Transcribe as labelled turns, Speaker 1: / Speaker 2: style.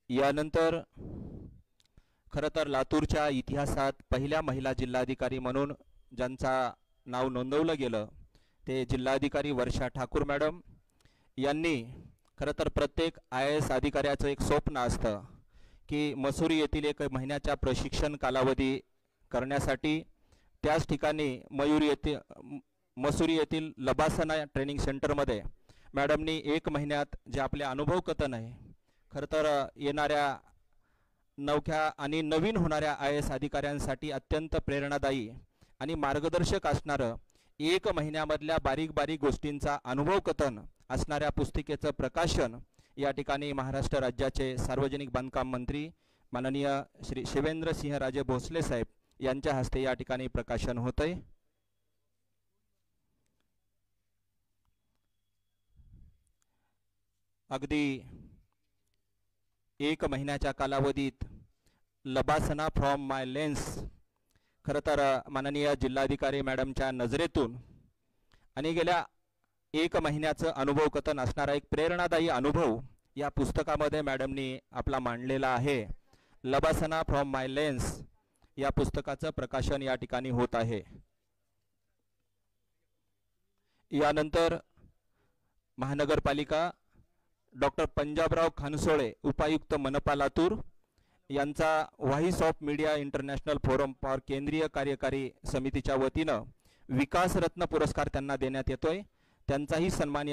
Speaker 1: यानंतर खरं तर लातूरच्या इतिहासात पहिल्या महिला जिल्हाधिकारी म्हणून ज्यांचा नाव नोंदवलं गेलं ते जिल्हाधिकारी वर्षा ठाकूर मॅडम यांनी खरं तर प्रत्येक IAS अधिकाऱ्याचं एक स्वप्न असतं की मसुरी येथील 1 महिन्याच्या प्रशिक्षण कालावधी करण्यासाठी त्याच ठिकाणी मसुरी येथील लबासना ट्रेनिंग सेंटरमध्ये मॅडमनी 1 महिन्यात जे आपले अनुभव कथन आहे खरं तर येणाऱ्या नवख्या आणि नवीन होणाऱ्या IAS अधिकाऱ्यांसाठी अत्यंत प्रेरणादायी आणि मार्गदर्शक असणारं 1 महिन्यामधल्या बारीक बारीक गोष्टींचा अनुभव कथन असणाऱ्या पुस्तिकेचं प्रकाशन या ठिकाणी महाराष्ट्र राज्याचे सार्वजनिक बांधकाम मंत्री माननीय श्री शिवेंद्रसिंहराजे भोसले साहेब यांच्या हस्ते या ठिकाणी प्रकाशन होतंय। अगदी 1 महिन्याच्या कालावधीत लबासना फ्रॉम माय लेन्स खरं तर माननीय जिल्हाधिकारी मॅडमच्या नजरेतून आणि गेल्या 1 महिन्याचं अनुभव कथन असणारा एक प्रेरणादायी अनुभव या पुस्तकामध्ये मॅडमनी आपला मांडलेला आहे। लबासना फ्रॉम माय लेन्स या पुस्तकाचं प्रकाशन या ठिकाणी होत आहे। यानंतर महानगरपालिका डॉक्टर पंजाबराव खानसोळे उपायुक्त मनपा लातूर यांचा voice of media international forum for केंद्रीय कार्यकारी समितीच्या वतीनं विकास रत्न पुरस्कार त्यांना देण्यात येतोय। त्यांचाही सन्मान